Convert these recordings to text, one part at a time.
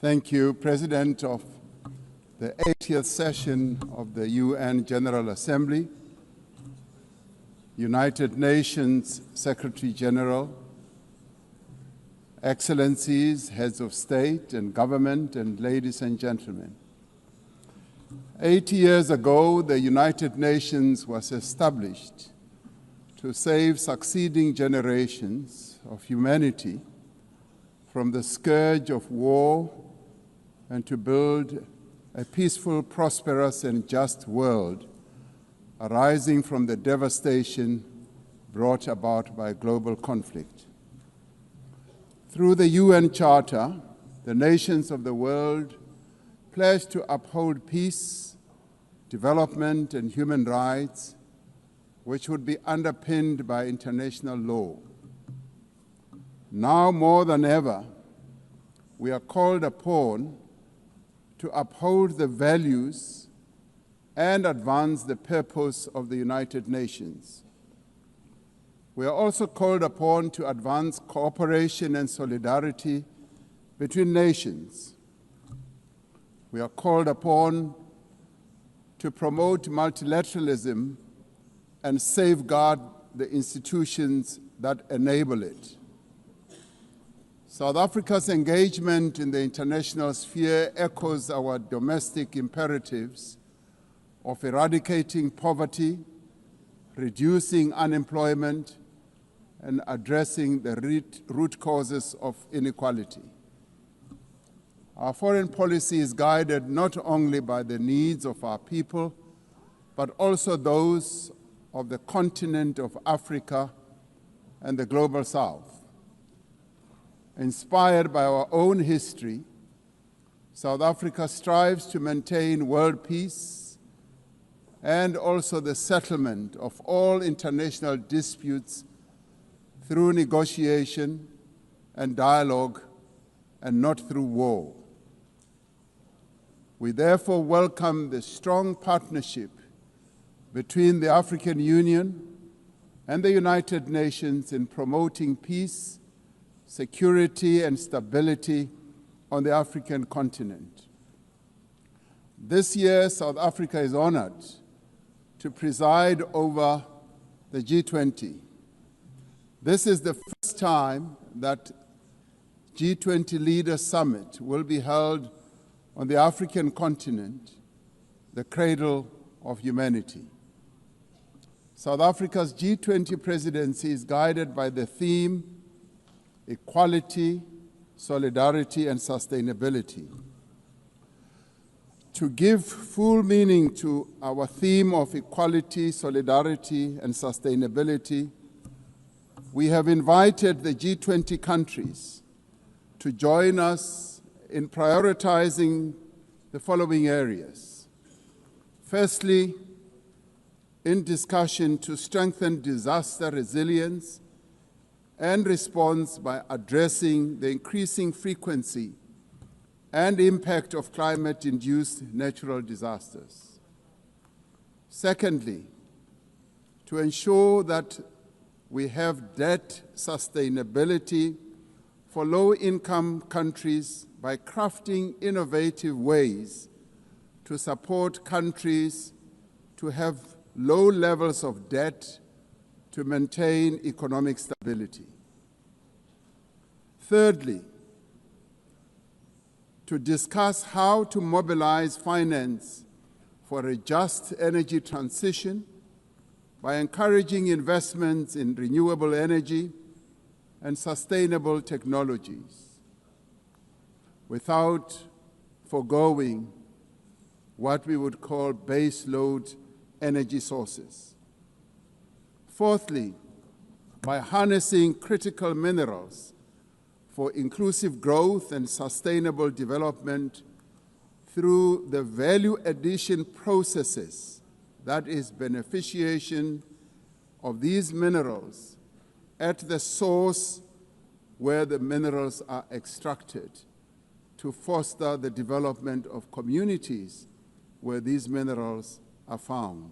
Thank you, President of the 80th session of the UN General Assembly, United Nations Secretary General, Excellencies, Heads of State and Government, and ladies and gentlemen. 80 years ago, the United Nations was established to save succeeding generations of humanity from the scourge of war and to build a peaceful, prosperous, and just world arising from the devastation brought about by global conflict. Through the UN Charter, the nations of the world pledged to uphold peace, development, and human rights, which would be underpinned by international law. Now more than ever, we are called upon to uphold the values and advance the purpose of the United Nations. We are also called upon to advance cooperation and solidarity between nations. We are called upon to promote multilateralism and safeguard the institutions that enable it. South Africa's engagement in the international sphere echoes our domestic imperatives of eradicating poverty, reducing unemployment, and addressing the root causes of inequality. Our foreign policy is guided not only by the needs of our people, but also those of the continent of Africa and the global South. Inspired by our own history, South Africa strives to maintain world peace and also the settlement of all international disputes through negotiation and dialogue and not through war. We therefore welcome the strong partnership between the African Union and the United Nations in promoting peace, security, and stability on the African continent. This year, South Africa is honored to preside over the G20. This is the first time that G20 Leaders Summit will be held on the African continent, the cradle of humanity. South Africa's G20 presidency is guided by the theme equality, solidarity, and sustainability. To give full meaning to our theme of equality, solidarity, and sustainability, we have invited the G20 countries to join us in prioritizing the following areas. Firstly, in discussion to strengthen disaster resilience and response by addressing the increasing frequency and impact of climate-induced natural disasters. Secondly, to ensure that we have debt sustainability for low-income countries by crafting innovative ways to support countries to have low levels of debt to maintain economic stability. Thirdly, to discuss how to mobilize finance for a just energy transition by encouraging investments in renewable energy and sustainable technologies, without foregoing what we would call baseload energy sources. Fourthly, by harnessing critical minerals for inclusive growth and sustainable development through the value addition processes, that is, beneficiation of these minerals at the source where the minerals are extracted, to foster the development of communities where these minerals are found.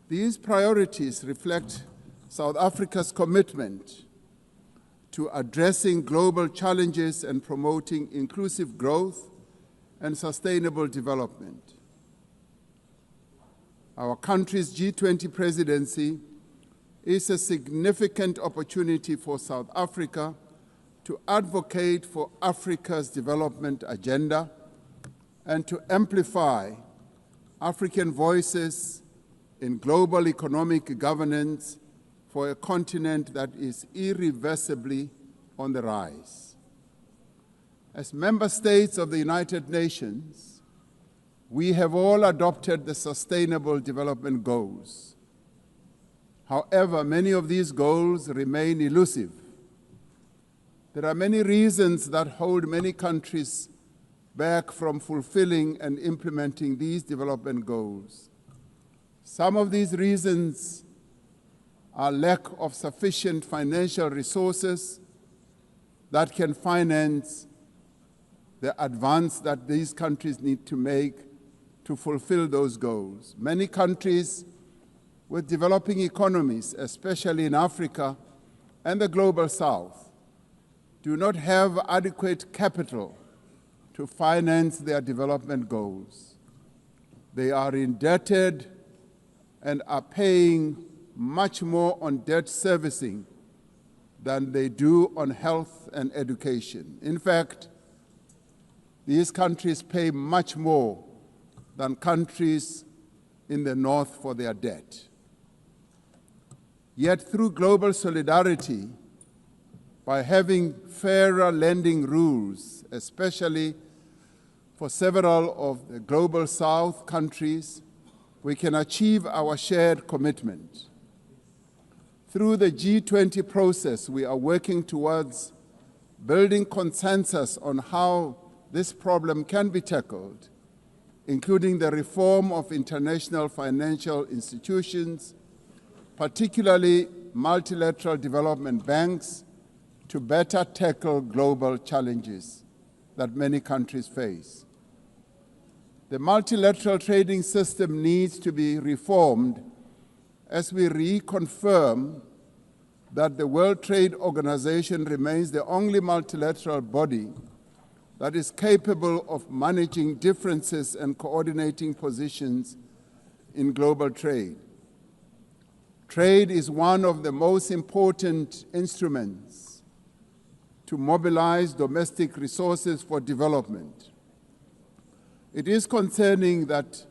These priorities reflect South Africa's commitment to addressing global challenges and promoting inclusive growth and sustainable development. Our country's G20 presidency is a significant opportunity for South Africa to advocate for Africa's development agenda and to amplify African voices in global economic governance for a continent that is irreversibly on the rise. As member states of the United Nations, we have all adopted the Sustainable Development Goals. However, many of these goals remain elusive. There are many reasons that hold many countries back from fulfilling and implementing these development goals. Some of these reasons are lack of sufficient financial resources that can finance the advance that these countries need to make to fulfill those goals. Many countries with developing economies, especially in Africa and the Global South, do not have adequate capital to finance their development goals. They are indebted and are paying much more on debt servicing than they do on health and education. In fact, these countries pay much more than countries in the North for their debt. Yet through global solidarity, by having fairer lending rules, especially for several of the Global South countries, we can achieve our shared commitment. Through the G20 process, we are working towards building consensus on how this problem can be tackled, including the reform of international financial institutions, particularly multilateral development banks, to better tackle global challenges that many countries face. The multilateral trading system needs to be reformed as we reconfirm that the World Trade Organization remains the only multilateral body that is capable of managing differences and coordinating positions in global trade. Trade is one of the most important instruments to mobilize domestic resources for development. It is concerning that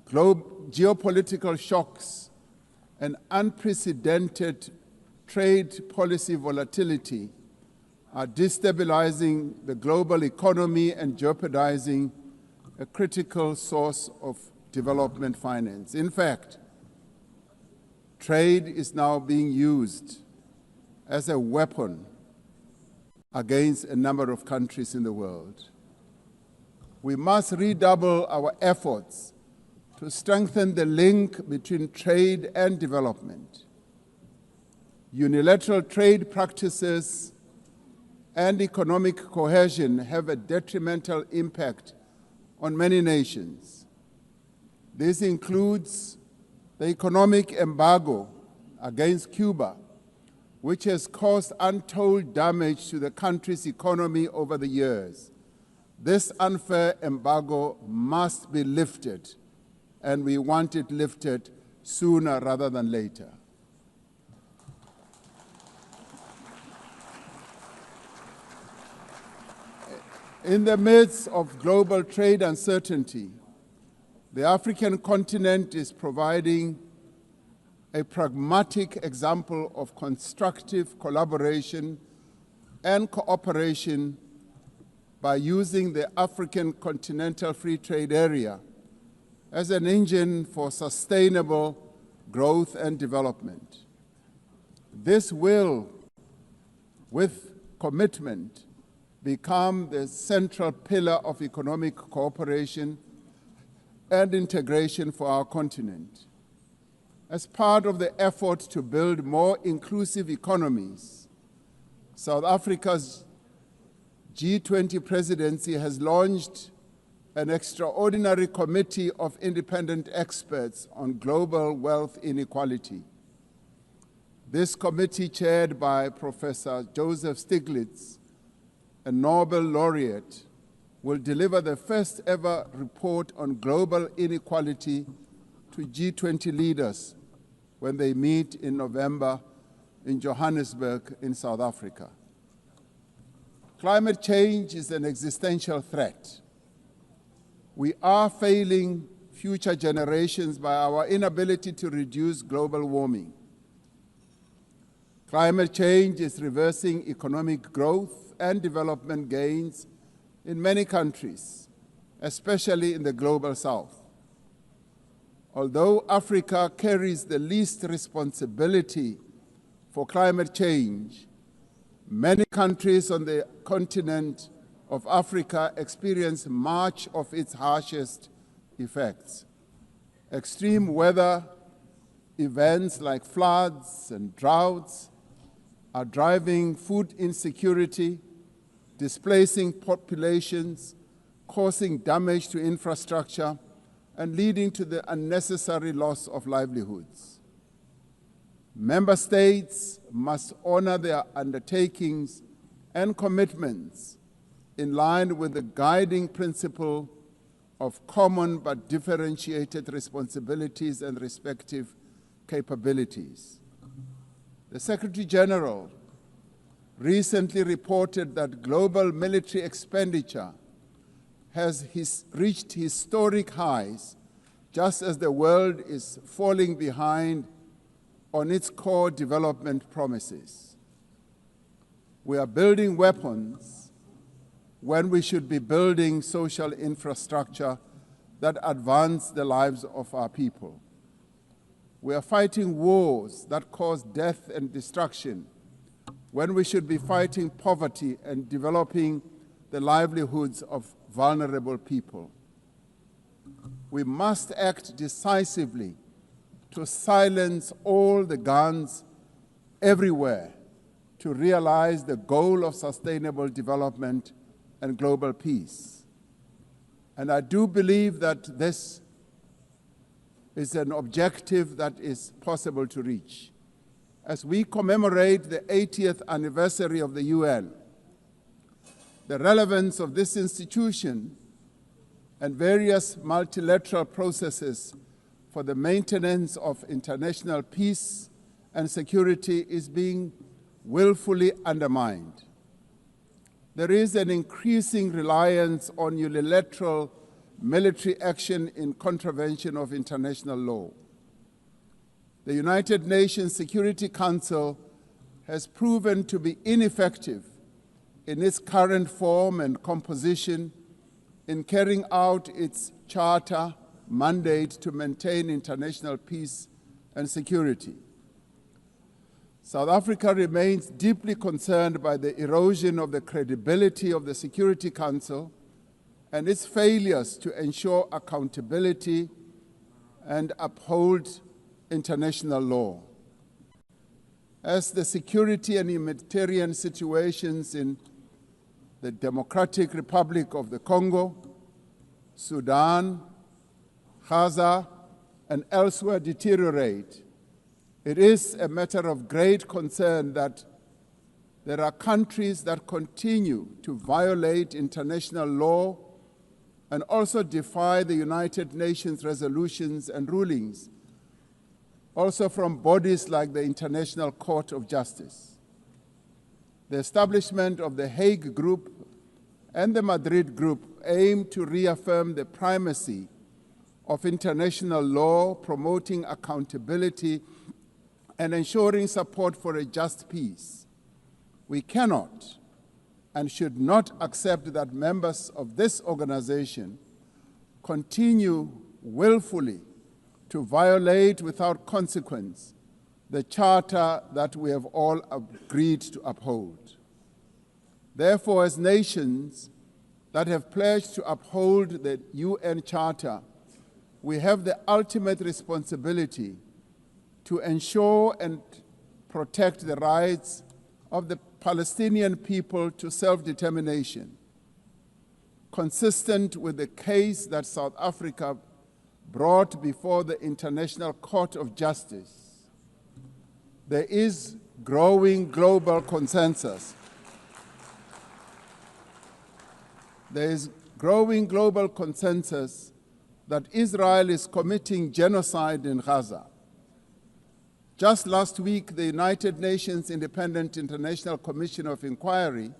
geopolitical shocks and unprecedented trade policy volatility are destabilizing the global economy and jeopardizing a critical source of development finance. In fact, trade is now being used as a weapon against a number of countries in the world. We must redouble our efforts to strengthen the link between trade and development. Unilateral trade practices and economic cohesion have a detrimental impact on many nations. This includes the economic embargo against Cuba, which has caused untold damage to the country's economy over the years. This unfair embargo must be lifted, and we want it lifted sooner rather than later. In the midst of global trade uncertainty, the African continent is providing a pragmatic example of constructive collaboration and cooperation by using the African Continental Free Trade Area as an engine for sustainable growth and development. This will, with commitment, become the central pillar of economic cooperation and integration for our continent. As part of the effort to build more inclusive economies, South Africa's G20 presidency has launched an extraordinary committee of independent experts on global wealth inequality. This committee, chaired by Professor Joseph Stiglitz, a Nobel laureate, will deliver the first ever report on global inequality to G20 leaders when they meet in November in Johannesburg in South Africa. Climate change is an existential threat. We are failing future generations by our inability to reduce global warming. Climate change is reversing economic growth and development gains in many countries, especially in the global south. Although Africa carries the least responsibility for climate change, many countries on the continent of Africa experience much of its harshest effects. Extreme weather events like floods and droughts are driving food insecurity, displacing populations, causing damage to infrastructure, and leading to the unnecessary loss of livelihoods. Member states must honor their undertakings and commitments in line with the guiding principle of common but differentiated responsibilities and respective capabilities. The Secretary General recently reported that global military expenditure has reached historic highs, just as the world is falling behind on its core development promises. We are building weapons when we should be building social infrastructure that advance the lives of our people. We are fighting wars that cause death and destruction when we should be fighting poverty and developing the livelihoods of vulnerable people. We must act decisively to silence all the guns everywhere to realize the goal of sustainable development and global peace. And I do believe that this is an objective that is possible to reach. As we commemorate the 80th anniversary of the UN, the relevance of this institution and various multilateral processes for the maintenance of international peace and security is being willfully undermined. There is an increasing reliance on unilateral military action in contravention of international law. The United Nations Security Council has proven to be ineffective in its current form and composition in carrying out its charter mandate to maintain international peace and security. South Africa remains deeply concerned by the erosion of the credibility of the Security Council and its failures to ensure accountability and uphold international law. As the security and humanitarian situations in the Democratic Republic of the Congo, Sudan, Gaza, and elsewhere deteriorate, it is a matter of great concern that there are countries that continue to violate international law and also defy the United Nations resolutions and rulings, also from bodies like the International Court of Justice. The establishment of the Hague Group and the Madrid Group aim to reaffirm the primacy of international law, promoting accountability and ensuring support for a just peace. We cannot and should not accept that members of this organization continue willfully to violate without consequence the charter that we have all agreed to uphold. Therefore, as nations that have pledged to uphold the UN Charter, we have the ultimate responsibility to ensure and protect the rights of the Palestinian people to self-determination, consistent with the case that South Africa brought before the International Court of Justice. There is growing global consensus. There is growing global consensus that Israel is committing genocide in Gaza. Just last week, the United Nations Independent International Commission of Inquiry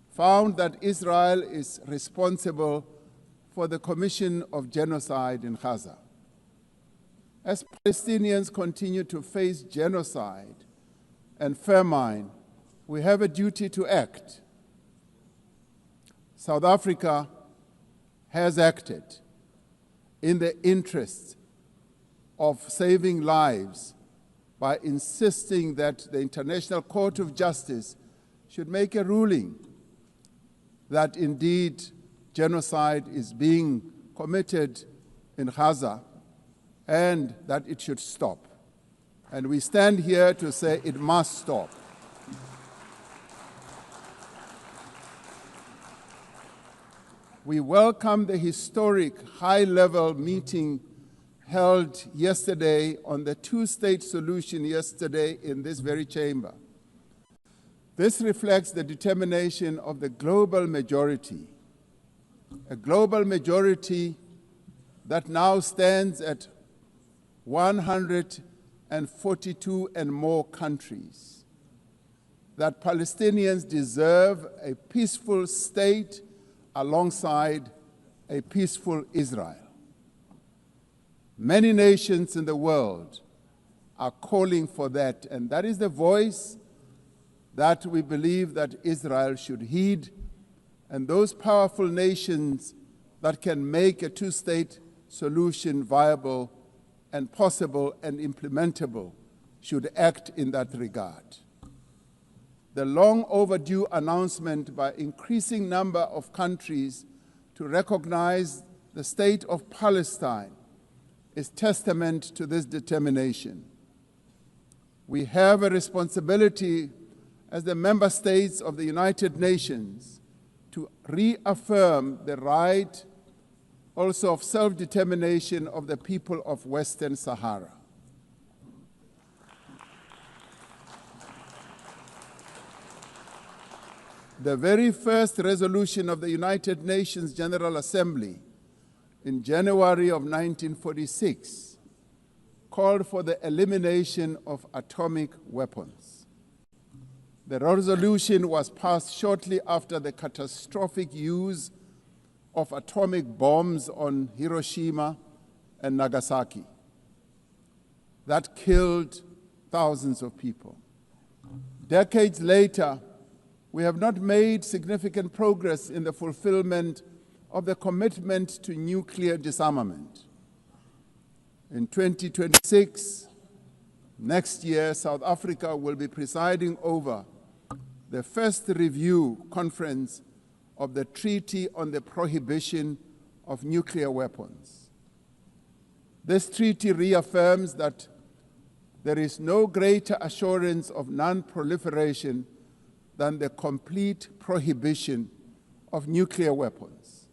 found that Israel is responsible for the commission of genocide in Gaza. As Palestinians continue to face genocide and famine, we have a duty to act. South Africa has acted in the interest of saving lives by insisting that the International Court of Justice should make a ruling that indeed genocide is being committed in Gaza and that it should stop. And we stand here to say it must stop. We welcome the historic high-level meeting held yesterday on the two-state solution yesterday in this very chamber. This reflects the determination of the global majority, a global majority that now stands at 142 and more countries, that Palestinians deserve a peaceful state alongside a peaceful Israel. Many nations in the world are calling for that, and that is the voice that we believe that Israel should heed, and those powerful nations that can make a two-state solution viable and possible and implementable should act in that regard. The long overdue announcement by increasing number of countries to recognize the state of Palestine is testament to this determination. We have a responsibility as the member states of the United Nations to reaffirm the right also of self-determination of the people of Western Sahara. The very first resolution of the United Nations General Assembly in January of 1946 called for the elimination of atomic weapons. The resolution was passed shortly after the catastrophic use of atomic bombs on Hiroshima and Nagasaki that killed thousands of people. Decades later, we have not made significant progress in the fulfillment of the commitment to nuclear disarmament. In 2026, next year, South Africa will be presiding over the first review conference of the Treaty on the Prohibition of Nuclear Weapons. This treaty reaffirms that there is no greater assurance of non-proliferation than the complete prohibition of nuclear weapons.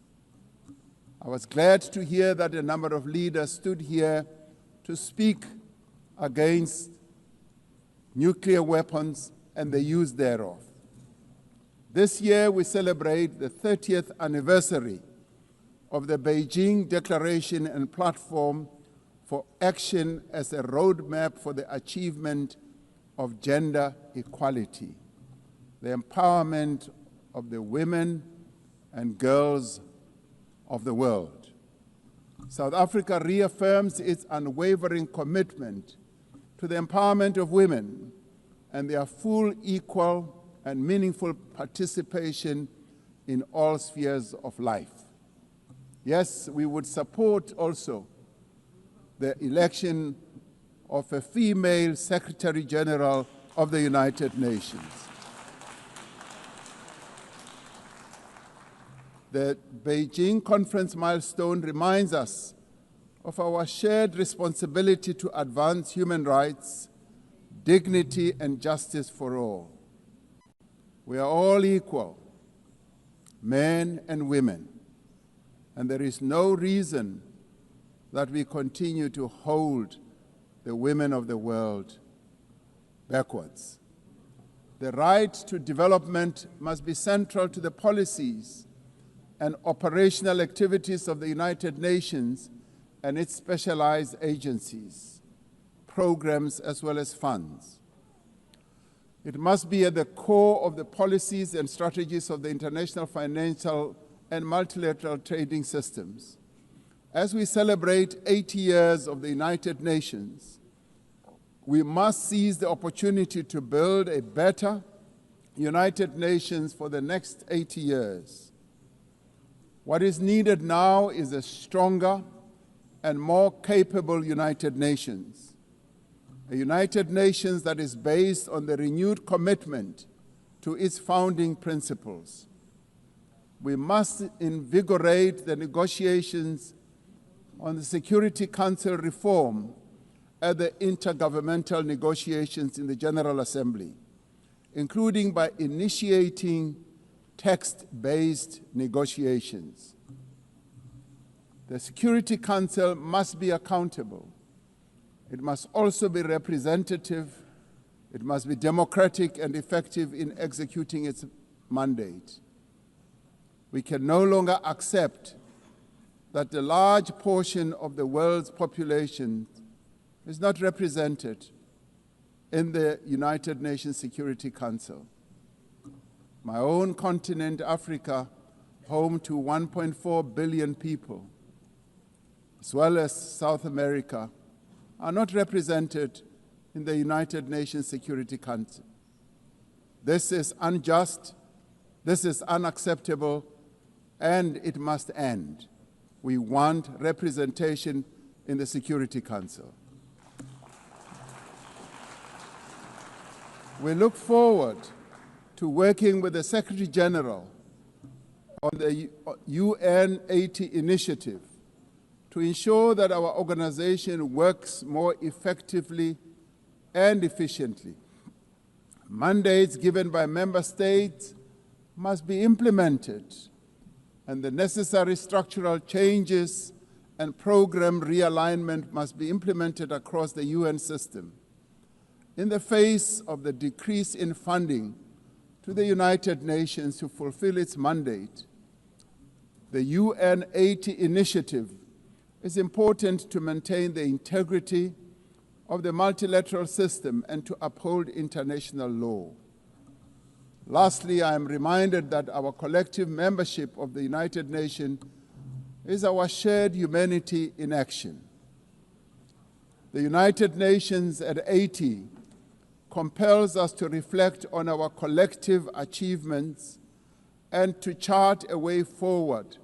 I was glad to hear that a number of leaders stood here to speak against nuclear weapons and the use thereof. This year we celebrate the 30th anniversary of the Beijing Declaration and Platform for Action as a roadmap for the achievement of gender equality, the empowerment of the women and girls of the world. South Africa reaffirms its unwavering commitment to the empowerment of women and their full, equal, and meaningful participation in all spheres of life. Yes, we would support also the election of a female Secretary General of the United Nations. The Beijing conference milestone reminds us of our shared responsibility to advance human rights, dignity, and justice for all. We are all equal, men and women, and there is no reason that we continue to hold the women of the world backwards. The right to development must be central to the policies and operational activities of the United Nations and its specialized agencies, programs, as well as funds. It must be at the core of the policies and strategies of the international financial and multilateral trading systems. As we celebrate 80 years of the United Nations, we must seize the opportunity to build a better United Nations for the next 80 years. What is needed now is a stronger and more capable United Nations, a United Nations that is based on the renewed commitment to its founding principles. We must invigorate the negotiations on the Security Council reform at the intergovernmental negotiations in the General Assembly, including by initiating text-based negotiations. The Security Council must be accountable. It must also be representative. It must be democratic and effective in executing its mandate. We can no longer accept that a large portion of the world's population is not represented in the United Nations Security Council. My own continent, Africa, home to 1.4 billion people, as well as South America, are not represented in the United Nations Security Council. This is unjust, this is unacceptable, and it must end. We want representation in the Security Council. We look forward to working with the Secretary General on the UN-80 initiative to ensure that our organization works more effectively and efficiently. Mandates given by member states must be implemented, and the necessary structural changes and program realignment must be implemented across the UN system. In the face of the decrease in funding to the United Nations to fulfill its mandate, the UN-80 initiative is important to maintain the integrity of the multilateral system and to uphold international law. Lastly, I am reminded that our collective membership of the United Nations is our shared humanity in action. The United Nations at 80 compels us to reflect on our collective achievements and to chart a way forward